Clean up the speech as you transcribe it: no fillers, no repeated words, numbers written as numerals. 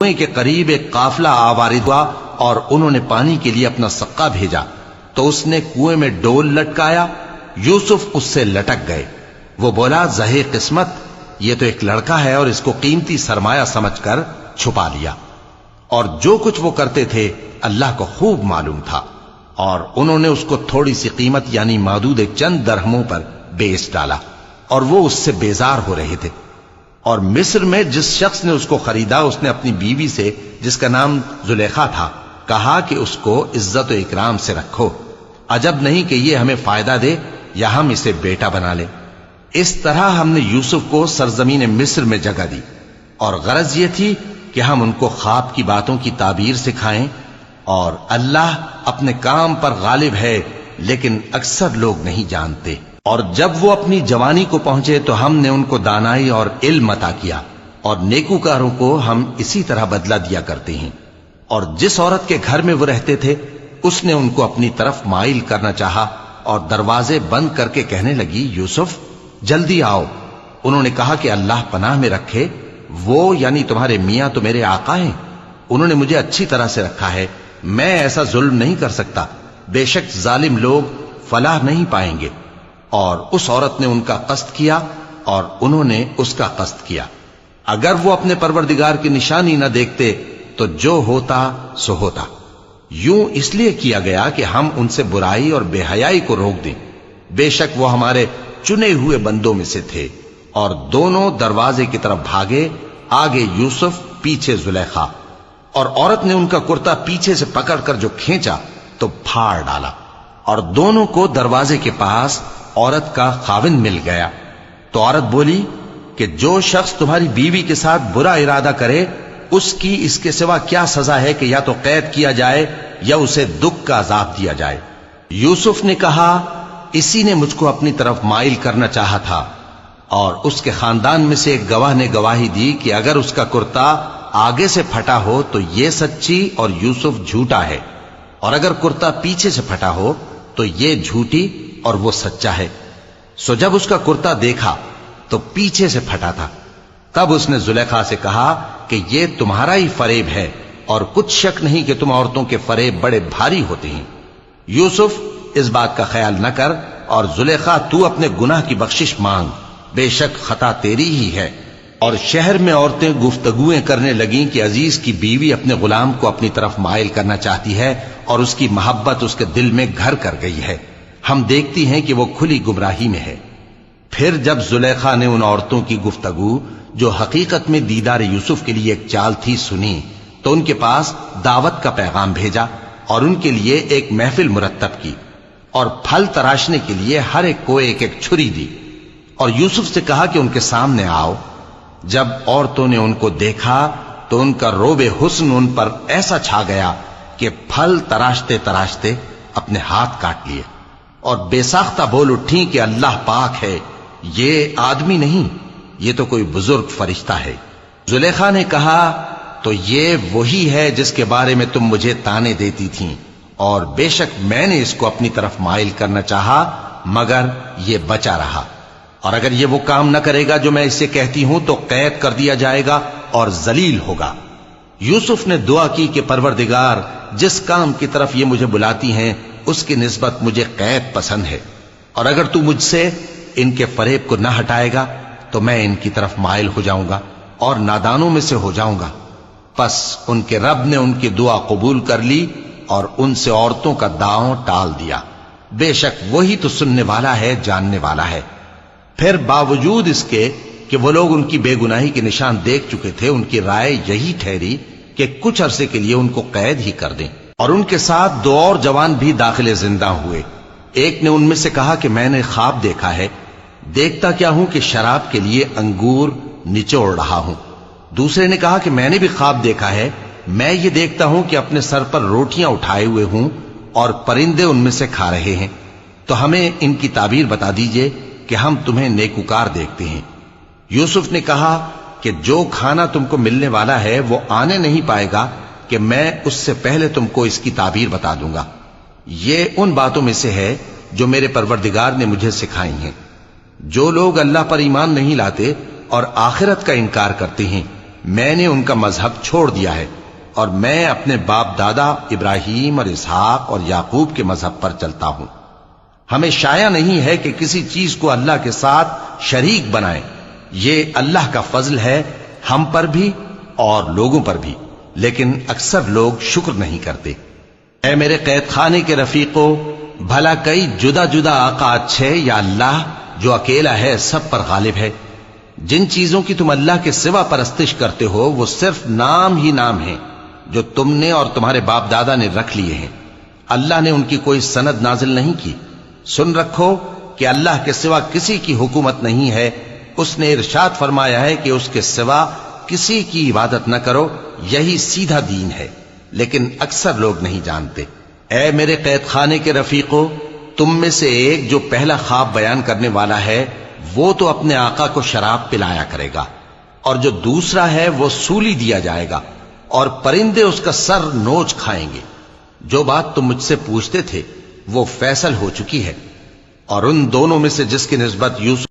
کنویں کے قریب ایک قافلہ آوارد ہوا اور انہوں نے پانی کے لیے اپنا سقا بھیجا تو اس نے کنویں میں ڈول لٹکایا، یوسف اس سے لٹک گئے۔ وہ بولا، زہے قسمت، یہ تو ایک لڑکا ہے، اور اس کو قیمتی سرمایہ سمجھ کر چھپا لیا۔ اور جو کچھ وہ کرتے تھے اللہ کو خوب معلوم تھا، اور انہوں نے اس کو تھوڑی سی قیمت یعنی معدود چند درہموں پر بیچ ڈالا، اور وہ اس سے بیزار ہو رہے تھے۔ اور مصر میں جس شخص نے اس کو خریدا، اس نے اپنی بیوی سے جس کا نام زلیخا تھا کہا کہ اس کو عزت و اکرام سے رکھو، عجب نہیں کہ یہ ہمیں فائدہ دے یا ہم اسے بیٹا بنا لیں۔ اس طرح ہم نے یوسف کو سرزمین مصر میں جگہ دی، اور غرض یہ تھی کہ ہم ان کو خواب کی باتوں کی تعبیر سکھائیں، اور اللہ اپنے کام پر غالب ہے لیکن اکثر لوگ نہیں جانتے۔ اور جب وہ اپنی جوانی کو پہنچے تو ہم نے ان کو دانائی اور علم عطا کیا، اور نیکوکاروں کو ہم اسی طرح بدلہ دیا کرتے ہیں۔ اور جس عورت کے گھر میں وہ رہتے تھے اس نے ان کو اپنی طرف مائل کرنا چاہا، اور دروازے بند کر کے کہنے لگی، یوسف جلدی آؤ۔ انہوں نے کہا کہ اللہ پناہ میں رکھے، وہ یعنی تمہارے میاں تو میرے آقا ہیں، انہوں نے مجھے اچھی طرح سے رکھا ہے، میں ایسا ظلم نہیں کر سکتا، بے شک ظالم لوگ فلاح نہیں پائیں گے۔ اور اس عورت نے ان کا قصد کیا اور انہوں نے اس کا قصد کیا۔ اگر وہ اپنے پروردگار کی نشانی نہ دیکھتے تو جو ہوتا سو ہوتا۔ یوں اس لیے کیا گیا کہ ہم ان سے برائی اور بے حیائی کو روک دیں، بے شک وہ ہمارے چنے ہوئے بندوں میں سے تھے۔ اور دونوں دروازے کی طرف بھاگے، آگے یوسف پیچھے زلیخا، اور عورت نے ان کا کرتا پیچھے سے پکڑ کر جو کھینچا تو پھاڑ ڈالا، اور دونوں کو دروازے کے پاس عورت کا خاوند مل گیا۔ تو عورت بولی کہ جو شخص تمہاری بیوی کے ساتھ برا ارادہ کرے اس کی اس کے سوا کیا سزا ہے کہ یا تو قید کیا جائے یا اسے دکھ کا عذاب دیا جائے۔ یوسف نے کہا، اسی نے مجھ کو اپنی طرف مائل کرنا چاہا تھا۔ اور اس کے خاندان میں سے ایک گواہ نے گواہی دی کہ اگر اس کا کرتا آگے سے پھٹا ہو تو یہ سچی اور یوسف جھوٹا ہے، اور اگر کرتا پیچھے سے پھٹا ہو تو یہ جھوٹی اور وہ سچا ہے۔ سو جب اس کا کرتا دیکھا تو پیچھے سے پھٹا تھا، تب اس نے زلیخا سے کہا کہ یہ تمہارا ہی فریب ہے، اور کچھ شک نہیں کہ تم عورتوں کے فریب بڑے بھاری ہوتے ہیں۔ یوسف اس بات کا خیال نہ کر، اور زلیخا تو اپنے گناہ کی بخشش مانگ، بے شک خطا تیری ہی ہے۔ اور شہر میں عورتیں گفتگویں کرنے لگیں کہ عزیز کی بیوی اپنے غلام کو اپنی طرف مائل کرنا چاہتی ہے، اور اس کی محبت اس کے دل میں گھر کر گئی ہے، ہم دیکھتی ہیں کہ وہ کھلی گمراہی میں ہے۔ پھر جب زلیخا نے ان عورتوں کی گفتگو جو حقیقت میں دیدار یوسف کے لیے ایک چال تھی سنی، تو ان کے پاس دعوت کا پیغام بھیجا، اور ان کے لیے ایک محفل مرتب کی، اور پھل تراشنے کے لیے ہر ایک کو ایک ایک چھری دی، اور یوسف سے کہا کہ ان کے سامنے آؤ۔ جب عورتوں نے ان کو دیکھا تو ان کا روب حسن ان پر ایسا چھا گیا کہ پھل تراشتے تراشتے اپنے ہاتھ کاٹ لیے، اور بے ساختہ بول اٹھیں کہ اللہ پاک ہے، یہ آدمی نہیں، یہ تو کوئی بزرگ فرشتہ ہے۔ زلیخا نے کہا، تو یہ وہی ہے جس کے بارے میں تم مجھے تانے دیتی تھیں، اور بے شک میں نے اس کو اپنی طرف مائل کرنا چاہا مگر یہ بچا رہا، اور اگر یہ وہ کام نہ کرے گا جو میں اسے کہتی ہوں تو قید کر دیا جائے گا اور ذلیل ہوگا۔ یوسف نے دعا کی کہ پروردگار، جس کام کی طرف یہ مجھے بلاتی ہیں اس کی نسبت مجھے قید پسند ہے، اور اگر تو مجھ سے ان کے فریب کو نہ ہٹائے گا تو میں ان کی طرف مائل ہو جاؤں گا اور نادانوں میں سے ہو جاؤں گا۔ پس ان کے رب نے ان کی دعا قبول کر لی اور ان سے عورتوں کا داؤں ٹال دیا، بے شک وہی تو سننے والا ہے، جاننے والا ہے۔ پھر باوجود اس کے کہ وہ لوگ ان کی بے گناہی کے نشان دیکھ چکے تھے، ان کی رائے یہی ٹھہری کہ کچھ عرصے کے لیے ان کو قید ہی کر دیں۔ اور ان کے ساتھ دو اور جوان بھی داخل زندہ ہوئے۔ ایک نے ان میں سے کہا کہ میں نے خواب دیکھا ہے، دیکھتا کیا ہوں کہ شراب کے لیے انگور نچوڑ رہا ہوں۔ دوسرے نے کہا کہ میں نے بھی خواب دیکھا ہے، میں یہ دیکھتا ہوں کہ اپنے سر پر روٹیاں اٹھائے ہوئے ہوں اور پرندے ان میں سے کھا رہے ہیں، تو ہمیں ان کی تعبیر بتا دیجئے کہ ہم تمہیں نیکوکار دیکھتے ہیں۔ یوسف نے کہا کہ جو کھانا تم کو ملنے والا ہے وہ آنے نہیں پائے گا کہ میں اس سے پہلے تم کو اس کی تعبیر بتا دوں گا۔ یہ ان باتوں میں سے ہے جو میرے پروردگار نے مجھے سکھائی ہیں۔ جو لوگ اللہ پر ایمان نہیں لاتے اور آخرت کا انکار کرتے ہیں میں نے ان کا مذہب چھوڑ دیا ہے اور میں اپنے باپ دادا ابراہیم اور اسحاق اور یعقوب کے مذہب پر چلتا ہوں۔ ہمیں شایع نہیں ہے کہ کسی چیز کو اللہ کے ساتھ شریک بنائیں، یہ اللہ کا فضل ہے ہم پر بھی اور لوگوں پر بھی، لیکن اکثر لوگ شکر نہیں کرتے۔ اے میرے قید خانے کے رفیقو، بھلا کئی جدا جدا آقا اچھے یا اللہ جو اکیلا ہے سب پر غالب ہے؟ جن چیزوں کی تم اللہ کے سوا پرستش کرتے ہو وہ صرف نام ہی نام ہیں جو تم نے اور تمہارے باپ دادا نے رکھ لیے ہیں، اللہ نے ان کی کوئی سند نازل نہیں کی۔ سن رکھو کہ اللہ کے سوا کسی کی حکومت نہیں ہے، اس نے ارشاد فرمایا ہے کہ اس کے سوا کسی کی عبادت نہ کرو، یہی سیدھا دین ہے، لیکن اکثر لوگ نہیں جانتے۔ اے میرے قید خانے کے رفیقو، تم میں سے ایک جو پہلا خواب بیان کرنے والا ہے وہ تو اپنے آقا کو شراب پلایا کرے گا، اور جو دوسرا ہے وہ سولی دیا جائے گا اور پرندے اس کا سر نوچ کھائیں گے۔ جو بات تم مجھ سے پوچھتے تھے وہ فیصل ہو چکی ہے، اور ان دونوں میں سے جس کی نسبت یوسف